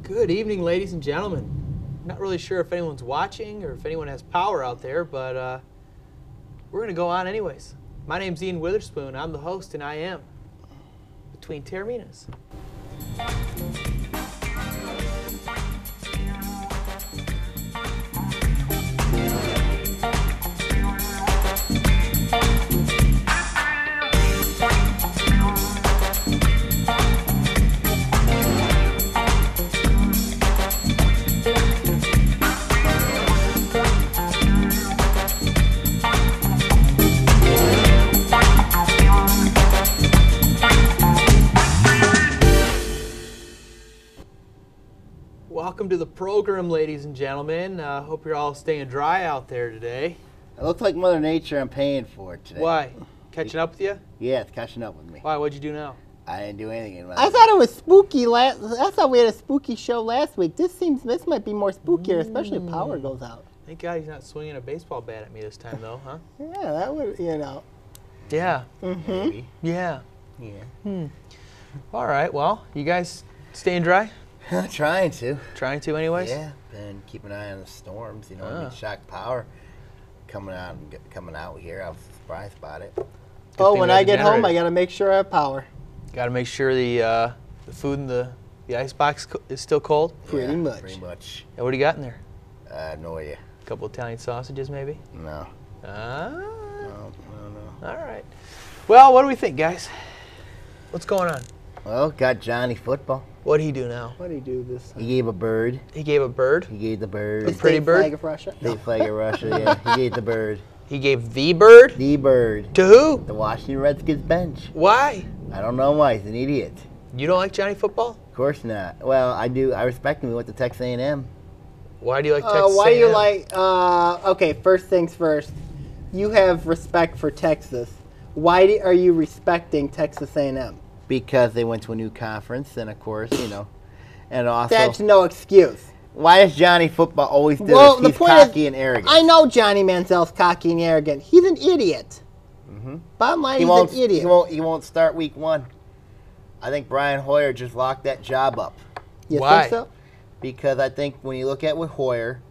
Good evening, ladies and gentlemen. Not really sure if anyone's watching or if anyone has power out there, but we're going to go on anyways. My name's Ian Witherspoon. I'm the host, and I am Between Taorminas. Welcome to the program, ladies and gentlemen. Hope you're all staying dry out there today. It looks like Mother Nature I'm paying for it today. Why? Catching up with you? Yeah, it's catching up with me. Why? What'd you do now? I didn't do anything in my I thought it was spooky I thought we had a spooky show last week. This might be more spookier, especially if power goes out. Thank God he's not swinging a baseball bat at me this time, though, huh? Yeah, that would, Yeah. Maybe. Yeah. Yeah. All right. Well, you guys staying dry? Trying to. Trying to, anyways. Yeah, and keep an eye on the storms. You know, I mean, shock power coming out here. I was surprised about it. Oh, when I get home, I got to make sure I have power. Got to make sure the food in the ice box is still cold. Pretty much. Pretty much. And what do you got in there? No idea. A couple Italian sausages, maybe. No. No. No. All right. Well, what do we think, guys? What's going on? Well, got Johnny football. What'd he do now? What do you do this time? He gave a bird. He gave a bird. He gave the bird. The pretty bird? Flag of Russia? State flag of Russia, yeah. He gave the bird. He gave the bird? The bird. To who? The Washington Redskins bench. Why? I don't know why. He's an idiot. You don't like Johnny football? Of course not. Well, I do. I respect him. He went to Texas A&M. Why do you like Texas Why do you A&M? like, okay, first things first. You have respect for Texas. Why are you respecting Texas A&M? Because they went to a new conference, and of course, and also. That's no excuse. Why is Johnny football always do Well, this? the He's point cocky is, and arrogant. I know Johnny Manziel's cocky and arrogant. He's an idiot. Bottom line, he's an idiot. He won't start week 1. I think Brian Hoyer just locked that job up. You Why? think so? Because I think when you look at Hoyer,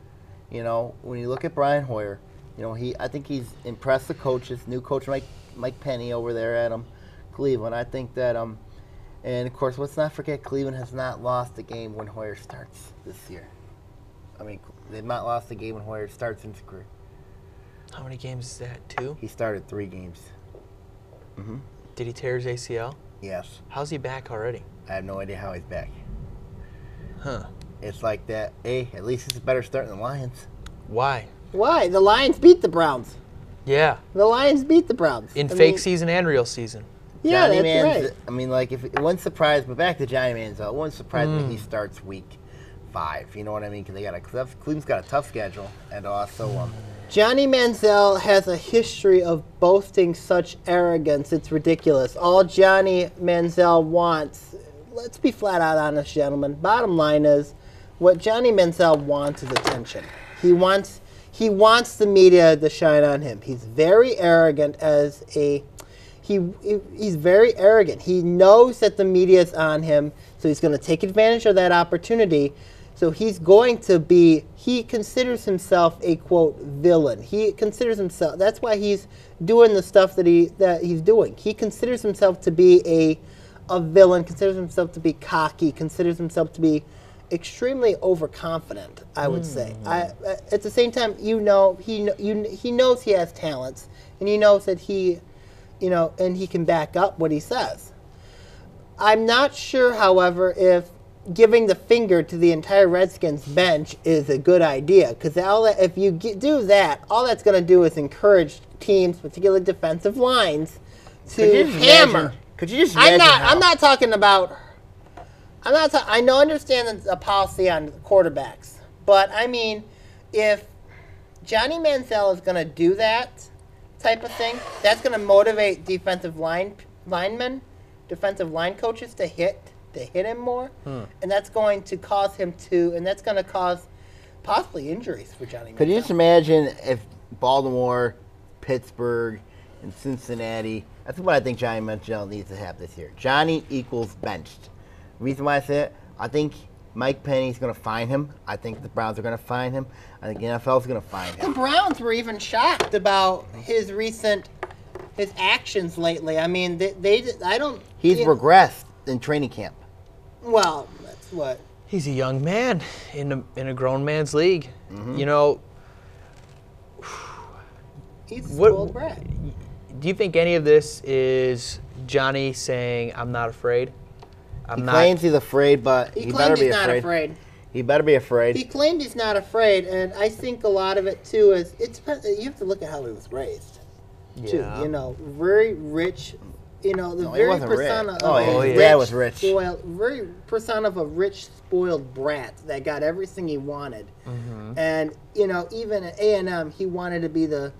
when you look at Brian Hoyer, I think he's impressed the coaches. New coach Mike Penny over there at Cleveland. I think that and of course, let's not forget Cleveland has not lost a game when Hoyer starts this year. I mean, they've not lost a game when Hoyer starts in his career. How many games is that? 2? He started 3 games. Did he tear his ACL? Yes. How's he back already? I have no idea how he's back. Huh. It's like that. Hey, at least it's a better start than the Lions. Why? Why? The Lions beat the Browns. Yeah. The Lions beat the Browns. In fake season and real season. Yeah, Johnny that's right. I mean, like, if it wouldn't surprise, but back to Johnny Manziel, it wouldn't surprise me if he starts week 5. You know what I mean? Because Cleveland's got a tough schedule, and also Johnny Manziel has a history of boasting such arrogance. It's ridiculous. All Johnny Manziel wants, let's be flat out honest, gentlemen. Bottom line is, what Johnny Manziel wants is attention. He wants the media to shine on him. He's very arrogant He's very arrogant. He knows that the media is on him, so he's going to take advantage of that opportunity. So he considers himself a, quote, villain. He considers himself, that's why he's doing the stuff that he's doing. He considers himself to be a villain, considers himself to be cocky, considers himself to be extremely overconfident, I would say. At the same time, he knows he has talents, and he knows that and he can back up what he says. I'm not sure, however, if giving the finger to the entire Redskins bench is a good idea, because if you do that, all that's going to do is encourage teams, particularly defensive lines, to hammer. Could you just imagine I'm not talking about. I understand the policy on quarterbacks, but I mean, if Johnny Manziel is going to do that type of thing, that's going to motivate defensive line coaches to hit him more, and that's going to cause that's going to cause possibly injuries for Johnny Manziel. Could you just imagine if Baltimore, Pittsburgh, and Cincinnati, that's what I think Johnny Manziel needs to have this year. Johnny equals benched. The reason why I say it, I think Mike Penny's going to find him. I think the Browns are going to find him. I think the NFL's going to find The him. Browns were even shocked about his actions lately. I mean, I don't. He's regressed in training camp. Well, that's what. He's a young man in a grown man's league. Mm-hmm. You know, He's a What- spoiled brat. do you think any of this is Johnny saying, I'm not afraid? He claims he's afraid, but He he better claimed be he's not afraid. afraid. He better be afraid. He claimed he's not afraid, and I think a lot of it too is you have to look at how he was raised. Too, Yeah. you know, very rich. You know, the No, he very wasn't rich. persona Oh, of yeah, a his rich, dad was rich. spoiled, very persona of a rich, spoiled brat that got everything he wanted. Mm-hmm. And you know, even at A&M, he wanted to be the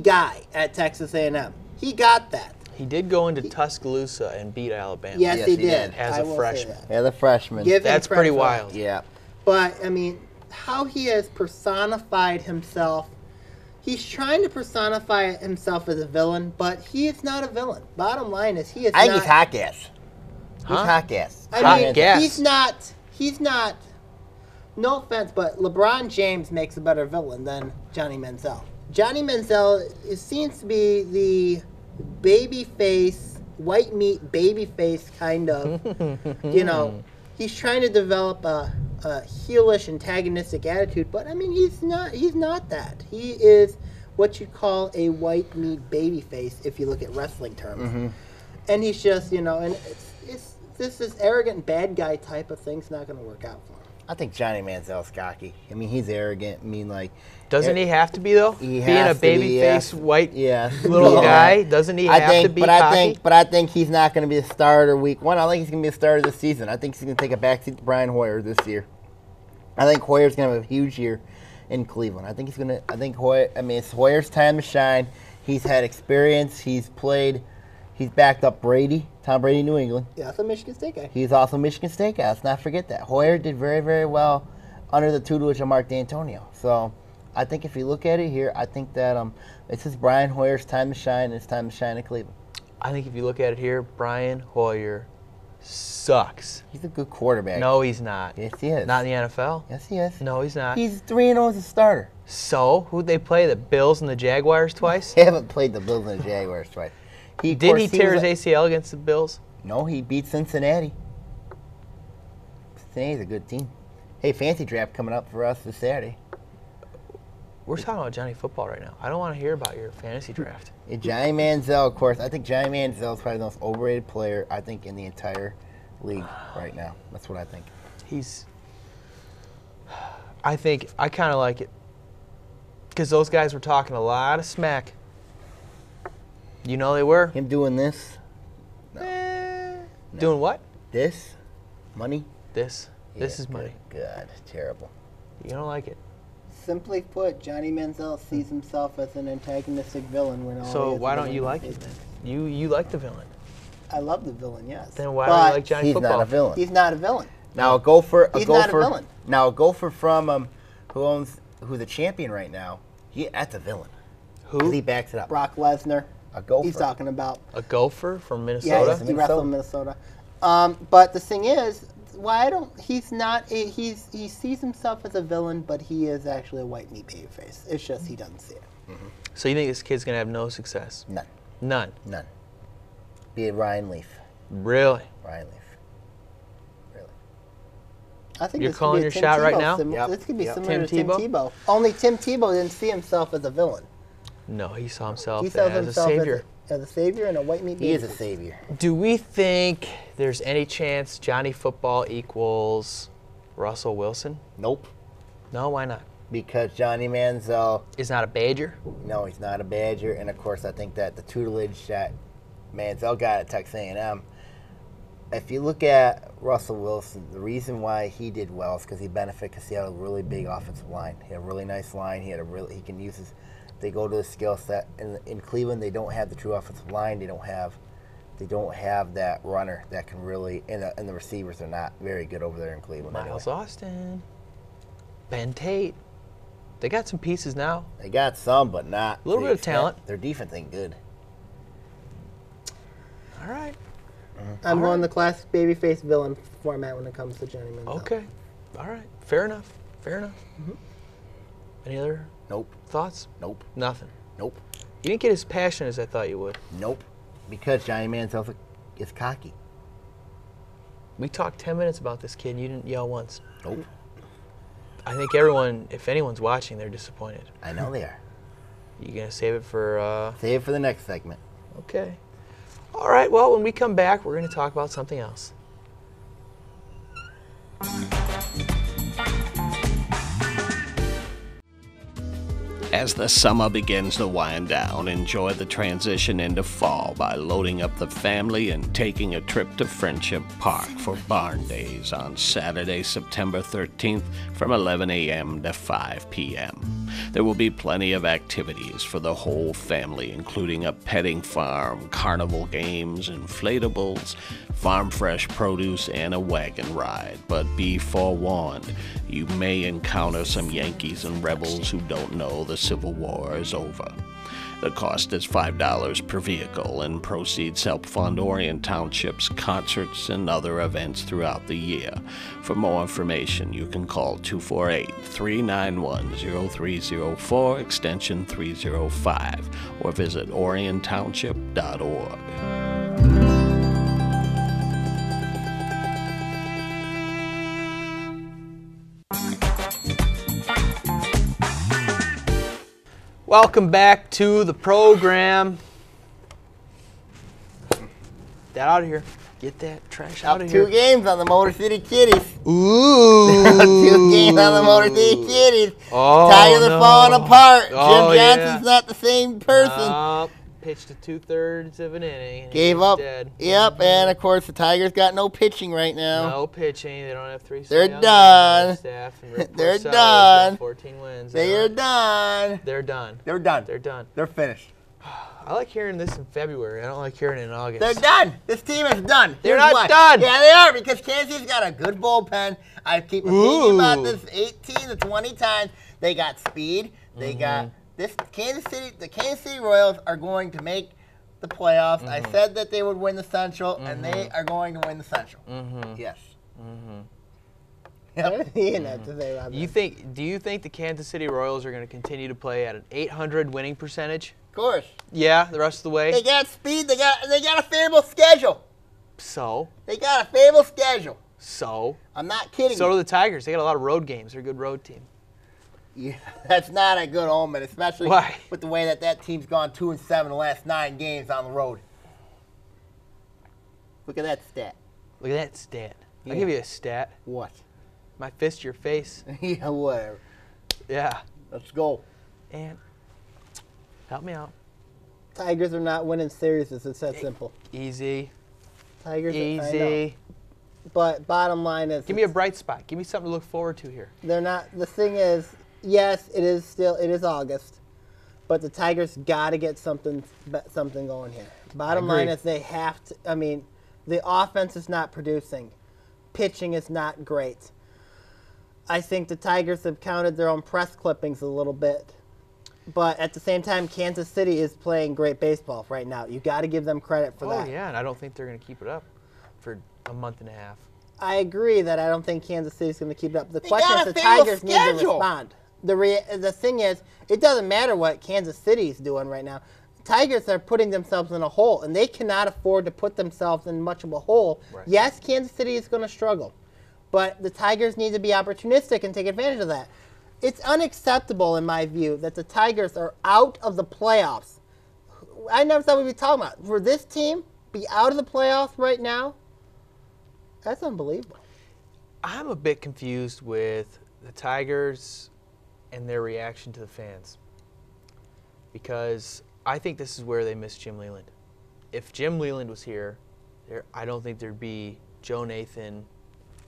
guy at Texas A&M. He got that. He did go into Tuscaloosa and beat Alabama. Yes, Yes, he he did. did. As I a will say freshman. that. Yeah, the freshman. Give him That's credit pretty for that. wild. Yeah. But I mean, how he has personified himself. He's trying to personify himself as a villain, but he is not a villain. Bottom line is he is I think not. he's hot gas. He's Huh? hot gas. I hot mean, gas. he's not. No offense, but LeBron James makes a better villain than Johnny Manziel. Johnny Manziel seems to be the baby face, white meat baby face kind of. You know, he's trying to develop a heelish, antagonistic attitude, but I mean, he's not. He's not that. He is what you'd call a white meat baby face if you look at wrestling terms. And he's just, you know, and it's this arrogant bad guy type of thing's not going to work out for him. I think Johnny Manziel's cocky. I mean, he's arrogant. I mean, like. Doesn't he have to be, though? He Being has a to be, baby yeah. face, white Yeah. little Yeah. guy, doesn't he have to be cocky? But I think he's not going to be a starter week one. I don't think he's going to be a starter this season. I think he's going to take a backseat to Brian Hoyer this year. I think Hoyer's going to have a huge year in Cleveland. I think he's going to. I think Hoyer. I mean, it's Hoyer's time to shine. He's had experience. He's played. He's backed up Brady, Tom Brady, New England. Yeah, that's a Michigan State guy. He's also Michigan State guy. Let's not forget that. Hoyer did very, very well under the tutelage of Mark D'Antonio. So I think if you look at it here, I think that this is Brian Hoyer's time to shine, and it's time to shine in Cleveland. I think if you look at it here, Brian Hoyer sucks. He's a good quarterback. No, he's not. Yes, he is. Not in the NFL. Yes, he is. No, he's not. He's 3-0 as a starter. So, who'd they play? The Bills and the Jaguars twice? They haven't played the Bills and the Jaguars twice. Didn't he tear his ACL against the Bills? No, he beat Cincinnati. Cincinnati's a good team. Hey, fancy draft coming up for us this Saturday. We're talking about Johnny football right now. I don't want to hear about your fantasy draft. Johnny Manziel, of course. I think Johnny Manziel is probably the most overrated player, I think, in the entire league right now. That's what I think. I kind of like it. Because those guys were talking a lot of smack. You know they were? Him doing this, Doing what? this, money. This Yeah, is money. Good. Terrible. You don't like it. Simply put, Johnny Manziel sees himself as an antagonistic villain. When all he So is why a don't you villain. like it then? You like the villain. I love the villain, yes. Then why But don't you like Johnny He's football? not a villain. He's not a villain. Now a gopher. He's not a villain. Now a gopher from who's a champion right now. That's a villain. 'Cause Who? he backs it up. Brock Lesnar. A gopher. He's talking about. A gopher from Yeah, Minnesota? he wrestled in Minnesota. But the thing is, why don't he's not? He sees himself as a villain, but he is actually a white meat baby face. It's just he doesn't see it. So you think this kid's going to have no success? None. None. None. Be it Ryan Leaf. Really? Ryan Leaf. Really. I think You're this could calling be a your Tim shot right Tebow now? Yep. This could be Yep. similar Tim to Tim Tebow? Tebow. Only Tim Tebow didn't see himself as a villain. No, he saw himself He saw as a himself savior. as a savior and a white meat baby He is a face. savior. Do we think there's any chance Johnny football equals Russell Wilson? Nope. No, why not? Because Johnny Manziel, He's not a Badger? no, he's not a Badger, and of course I think that the tutelage that Manziel got at Texas A&M. If you look at Russell Wilson, the reason why he did well is because he benefited because he had a really big offensive line. He had a really nice line. He can use his. They go to the skill set. In Cleveland, they don't have the true offensive line. They don't have that runner that can really. And the receivers are not very good over there in Cleveland. Miles Anyway. Austin. Ben Tate. They got some pieces now. They got some, but not. A little to bit the of extent. talent. Their defense ain't good. All right. I'm going the classic babyface villain format when it comes to Johnny Manziel. Okay. All right. Fair enough. Fair enough. Any other Nope. thoughts? Nope. Nothing. Nope. You didn't get as passionate as I thought you would. Nope. Because Johnny Manziel is cocky. We talked 10 minutes about this kid and you didn't yell once. Nope. I think everyone, if anyone's watching, they're disappointed. I know they are. You gonna save it for? Save it for the next segment. Okay. All right. Well, when we come back, we're gonna talk about something else. As the summer begins to wind down, enjoy the transition into fall by loading up the family and taking a trip to Friendship Park for Barn Days on Saturday, September 13th from 11 a.m. to 5 p.m. There will be plenty of activities for the whole family, including a petting farm, carnival games, inflatables, farm fresh produce, and a wagon ride. But be forewarned, you may encounter some Yankees and rebels who don't know the Civil War is over. The cost is $5 per vehicle, and proceeds help fund Orion Township's concerts and other events throughout the year. For more information, you can call 248-391-0304, extension 305, or visit oriontownship.org. Welcome back to the program. Get out of here. Get that trash out of here. 2 games on the Motor City Kitties. Ooh. 2 games on the Motor City Kitties. Oh, Tigers are falling apart. Oh, Jim Johnson's not the same person. Nope. Pitched to 2/3 of an inning. And Gave he was up. Dead. Yep, and of course the Tigers got no pitching right now. No pitching. They don't have 3 They're Cy Young done. Staff, and Rick They're Porcello's got done. 14 wins. They are done. They're done. They're done. They're done. They're finished. I like hearing this in February. I don't like hearing it in August. They're done. This team is done. They're Here's not why. done. Yeah, they are, because Kansas City's got a good bullpen. I keep thinking about Ooh. this 18 to 20 times. They got speed. They got this. Kansas City. The Kansas City Royals are going to make the playoffs. I said that they would win the Central, and they are going to win the Central. Yes. Yep. Ian had to say about that. Do you think the Kansas City Royals are going to continue to play at an .800 winning percentage? Of course. Yeah, the rest of the way. They got speed. They got a favorable schedule. So They got a favorable schedule. So I'm not kidding. do the Tigers. They got a lot of road games. They're a good road team. Yeah, that's not a good omen, especially Why? with the way that team's gone 2-7 the last 9 games on the road. Look at that stat. Look at that stat. Yeah. I'll give you a stat. What? My fist, your face. Yeah, whatever. Yeah. Let's go. And help me out. Tigers are not winning series. It's that simple. Easy. Tigers. I know. Easy. But bottom line is, Give me a bright spot. Give me something to look forward to here. they're not. The thing is, yes, it is August, but the Tigers got to get something going here. Bottom line agree. is they have to. I mean, the offense is not producing. Pitching is not great. I think the Tigers have counted their own press clippings a little bit. But at the same time, Kansas City is playing great baseball right now. You got to give them credit for that. Oh, yeah, and I don't think they're going to keep it up for a month and a half. I agree that I don't think Kansas City's going to keep it up. The They question got is a the favorable Tigers need to schedule. respond. The thing is, it doesn't matter what Kansas City's doing right now. Tigers are putting themselves in a hole, and they cannot afford to put themselves in much of a hole. Right. Yes, Kansas City is going to struggle, but the Tigers need to be opportunistic and take advantage of that. It's unacceptable, in my view, that the Tigers are out of the playoffs. I never thought we'd be talking about. For this team, be out of the playoffs right now, that's unbelievable. I'm a bit confused with the Tigers and their reaction to the fans, because I think this is where they miss Jim Leland. If Jim Leland was here, I don't think there'd be Joe Nathan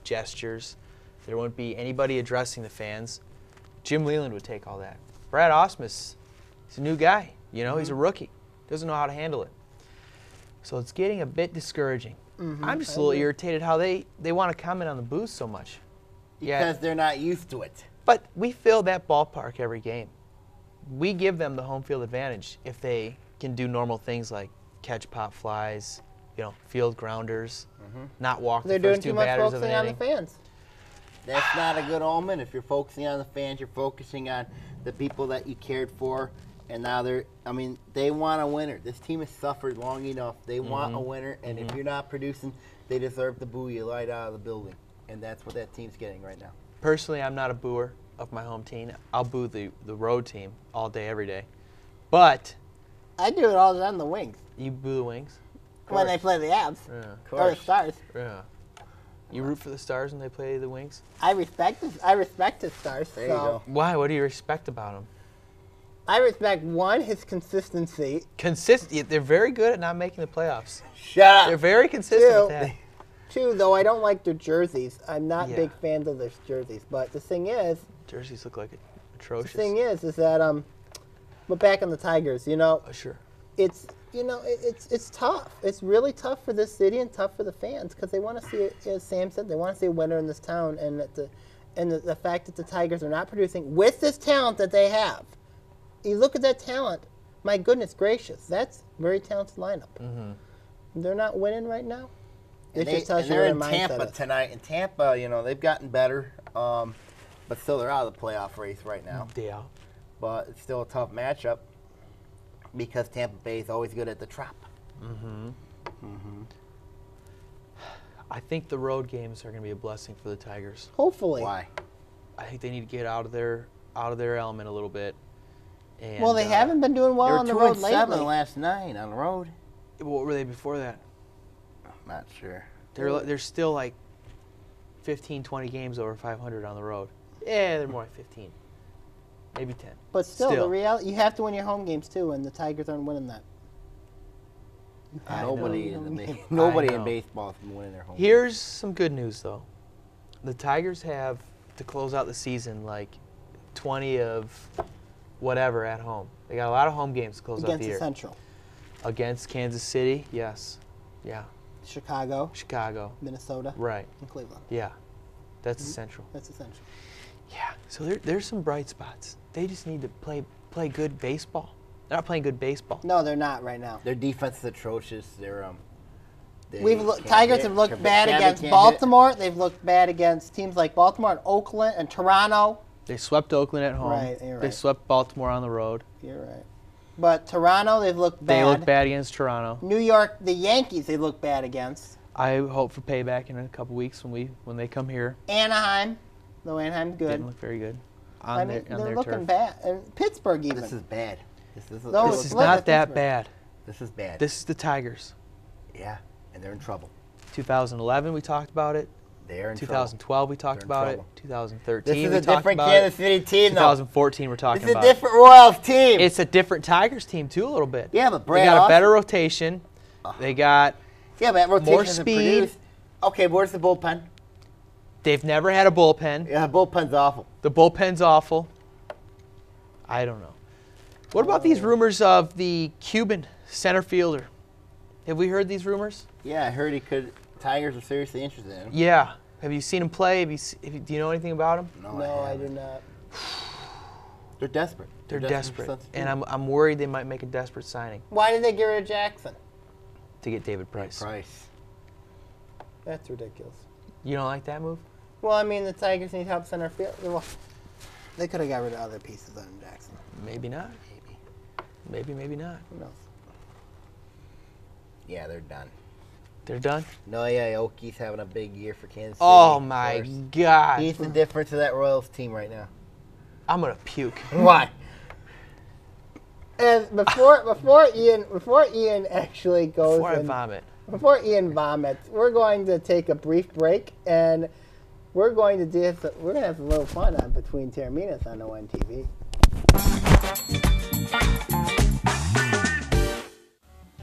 gestures. There wouldn't be anybody addressing the fans. Jim Leland would take all that. Brad Ausmus, he's a new guy. You know, he's a rookie. Doesn't know how to handle it. So it's getting a bit discouraging. I'm just a little irritated how they want to comment on the booze so much. Because they're not used to it. But we fill that ballpark every game. We give them the home field advantage if they can do normal things like catch pop flies, field grounders, not walk They're the doing first too 2 much batters of an focusing on the inning. fans. That's not a good omen. If you're focusing on the fans, you're focusing on the people that you cared for. And now they want a winner. This team has suffered long enough. They want a winner. And if you're not producing, they deserve to boo you right out of the building. And that's what that team's getting right now. Personally, I'm not a booer of my home team. I'll boo the road team all day, every day. But I do it all the time. The Wings you boo the Wings? when they play the Abs Yeah. or the Stars. Yeah. You root for the Stars when they play the Wings? I respect the Stars. There you go. Why? What do you respect about them? I respect his consistency. They're very good at not making the playoffs. Shut They're up. very consistent with that. Two, though, I don't like their jerseys. I'm not Yeah. big fans of their jerseys. But the thing is, Jerseys look like atrocious. that but back on the Tigers, Oh, sure. it's tough. It's really tough for this city and tough for the fans because they want to see, as Sam said, they want to see a winner in this town, and the fact that the Tigers are not producing with this talent that they have. You look at that talent, my goodness gracious, that's a very talented lineup. Mm-hmm. They're not winning right now. It just And tells you they're where in their mindset Tampa is. tonight. In Tampa, they've gotten better, but still they're out of the playoff race right now. Yeah. But it's still a tough matchup because Tampa Bay is always good at the trap. I think the road games are going to be a blessing for the Tigers. Hopefully. Why? I think they need to get out of their element a little bit. And, Well, they haven't been doing well on They the were road 2-7 lately. last night on the road. What were they before that? Not sure. They're still like 15, 20 games over 500 on the road. Yeah, they're more like 15. Maybe 10. But still, the reality, you have to win your home games too, and the Tigers aren't winning that. Nobody know. in baseball has been winning their home. Here's some good news, though. The Tigers have, to close out the season, like 20 of whatever at home. They got a lot of home games to close out the Against year. the Central. Against Kansas City, yes. Yeah. Chicago, Chicago. Minnesota, Right. and Cleveland. Yeah. That's the Central. That's the Central. Yeah. So there's some bright spots. They just need to play good baseball. They're not playing good baseball. No, they're not right now. Their defense is atrocious. They're Tigers have looked bad against Baltimore. They've looked bad against teams like Baltimore and Oakland and Toronto. They swept Oakland at home. Right, you're They right. swept Baltimore on the road. You're right. But Toronto, they've looked bad. They look bad against Toronto. New York, the Yankees, they look bad against. I hope for payback in a couple weeks when they come here. Anaheim, though Anaheim's good. Didn't look very good on I mean, their they're turf. looking bad. And Pittsburgh even. This is bad. No, This is look not at that Pittsburgh. bad. This is bad. This is the Tigers. Yeah, and they're in trouble. 2011, we talked about it. They're in 2012, we talked They're in about it. trouble. 2013, This is we a talked different about Kansas it. City team, though. 2014, we're talking This is a about different Royals team. It's a different Tigers team, too, a little bit. Yeah, but They Brad got a Austin- better rotation. They got Yeah, but that rotation more hasn't speed. produced. Okay, where's the bullpen? They've never had a bullpen. Yeah, the bullpen's awful. The bullpen's awful. I don't know. What about these rumors of the Cuban center fielder? Have we heard these rumors? Yeah, I heard Tigers are seriously interested in him. Yeah. Have you seen him play? Do you know anything about him? No, I do not. They're desperate. They're for desperate. substitute. And I'm worried they might make a desperate signing Why did they get rid of Jackson? to get David Price. Price. That's ridiculous. You don't like that move? Well, I mean, the Tigers need help center field. Well, they could have got rid of other pieces other than Jackson. Maybe not. Maybe not. Who knows? Yeah, they're done. They're done? No, yeah, Oki's having a big year for Kansas City. Oh, my First. God. He's the difference of that Royals team right now. I'm going to puke. Why? And before Ian actually goes Before I and- vomit. Before Ian vomits, we're going to take a brief break, and we're going to have a little fun on Between Taorminas on ONTV.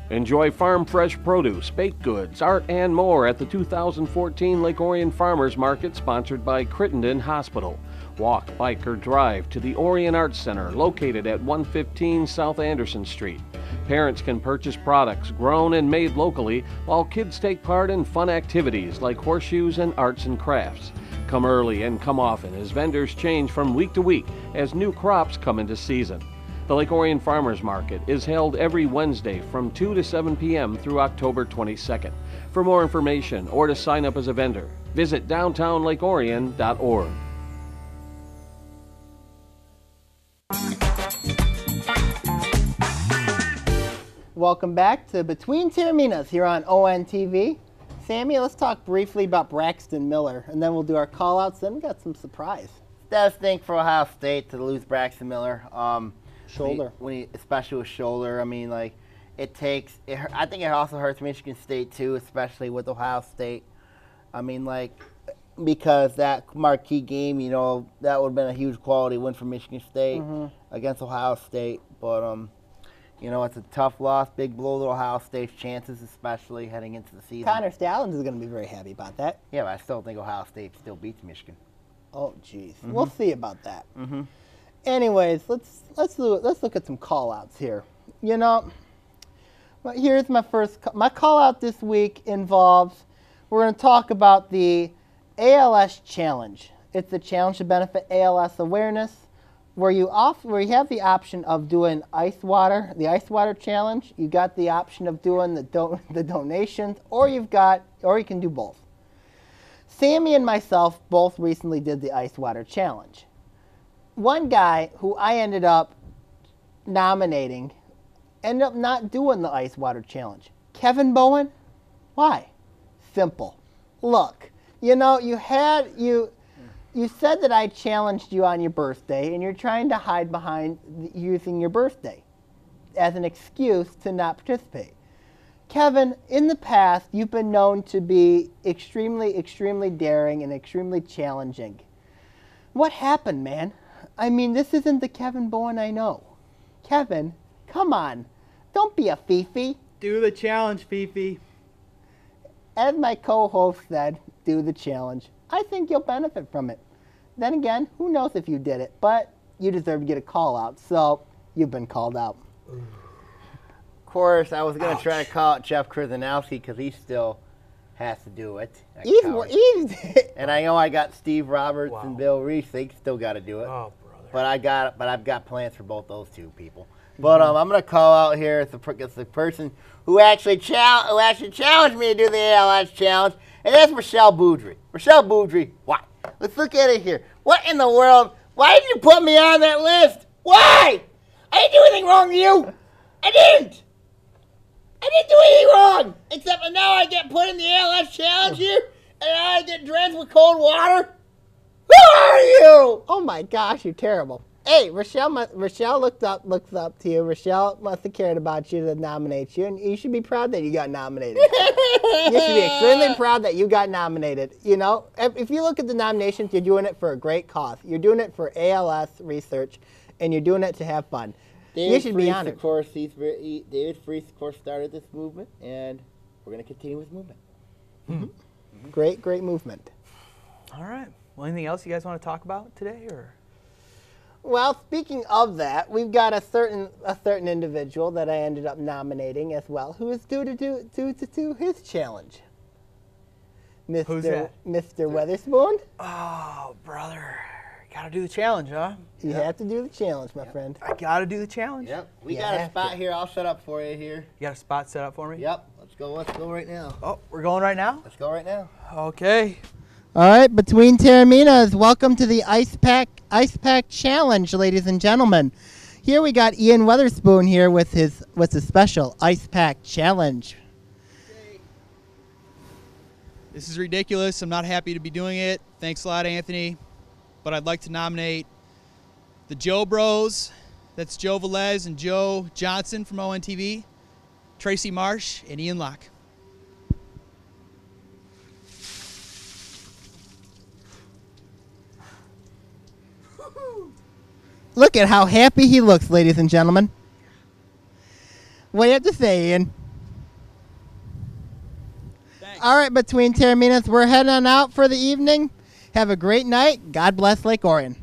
Enjoy farm fresh produce, baked goods, art, and more at the 2014 Lake Orion Farmers Market sponsored by Crittenden Hospital. Walk, bike, or drive to the Orion Arts Center located at 115 South Anderson Street. Parents can purchase products grown and made locally while kids take part in fun activities like horseshoes and arts and crafts. Come early and come often as vendors change from week to week as new crops come into season. The Lake Orion Farmers Market is held every Wednesday from 2 to 7 p.m. through October 22nd. For more information or to sign up as a vendor, visit downtownlakeorion.org. Welcome back to Between Taorminas here on ONTV. Sammy, let's talk briefly about Braxton Miller, and then we'll do our call-outs. Then we got some surprise. Does think for Ohio State to lose Braxton Miller. Shoulder. Especially with shoulder. I mean, like, I think it also hurts Michigan State too, especially with Ohio State. I mean, like, because that marquee game, you know, that would have been a huge quality win for Michigan State against Ohio State. But you know, it's a tough loss, big blow to Ohio State's chances, especially heading into the season. Connor Stallings is going to be very happy about that. Yeah, but I still think Ohio State still beats Michigan. Oh, geez. We'll see about that. Anyways, let's look at some call-outs here. You know, here's my call-out this week involves, we're going to talk about the ALS Challenge. It's a challenge to benefit ALS awareness, where you have the option of doing the ice water challenge. You got the option of doing the donations, or you can do both. Sammy and myself both recently did the ice water challenge. One guy who I ended up nominating ended up not doing the ice water challenge. Kevin Bowen. Why? Simple. Look, you know, you said that I challenged you on your birthday, and you're trying to hide behind using your birthday as an excuse to not participate. Kevin, in the past, you've been known to be extremely, extremely daring and extremely challenging. What happened, man? I mean, this isn't the Kevin Bowen I know. Kevin, come on. Don't be a Fifi. Do the challenge, Fifi. As my co-host said, do the challenge. I think you'll benefit from it. Then again, who knows if you did it, but you deserve to get a call out, so you've been called out. Of course, I was going to try to call out Jeff Krzyzanowski because he still has to do it. And I know I got Steve Roberts and Bill Reese. They still got to do it. Oh, brother. But I've got plans for both those two people. But I'm going to call out here it's the person who actually challenged me to do the ALS challenge, and that's Rochelle Boudry. Rochelle Boudry, why? Let's look at it here. What in the world? Why did you put me on that list? Why? I didn't do anything wrong to you. I didn't do anything wrong. Except that now I get put in the ALS challenge here, and now I get drenched with cold water. Who are you? Oh my gosh, you're terrible. Hey, Rochelle looks up to you. Rochelle must have cared about you to nominate you, and you should be proud that you got nominated. You should be extremely proud that you got nominated. You know, if you look at the nominations, you're doing it for a great cause. You're doing it for ALS research, and you're doing it to have fun. You should be honored. Of course, David Freese, of course, started this movement, and we're going to continue this movement. Great movement. All right. Well, anything else you guys want to talk about today, or? Well, speaking of that, we've got a certain individual that I ended up nominating as well, who is due to do his challenge. Who's that? Mr. Witherspoon. Oh, brother. Gotta do the challenge, huh? You have to do the challenge, my friend. I gotta do the challenge. Yep. We got a spot here. I'll set up for you here. You got a spot set up for me? Yep. Let's go right now. Oh, we're going right now? Let's go right now. Okay. All right, Between Taorminas, welcome to the Ice Pack Challenge, ladies and gentlemen. Here we got Ian Witherspoon here with his special Ice Pack Challenge. This is ridiculous. I'm not happy to be doing it. Thanks a lot, Anthony. But I'd like to nominate the Joe Bros. That's Joe Velez and Joe Johnson from ONTV, Tracy Marsh, and Ian Locke. Look at how happy he looks, ladies and gentlemen. What do you have to say, Ian? Thanks. All right, Between Taorminas, we're heading on out for the evening. Have a great night. God bless Lake Orion.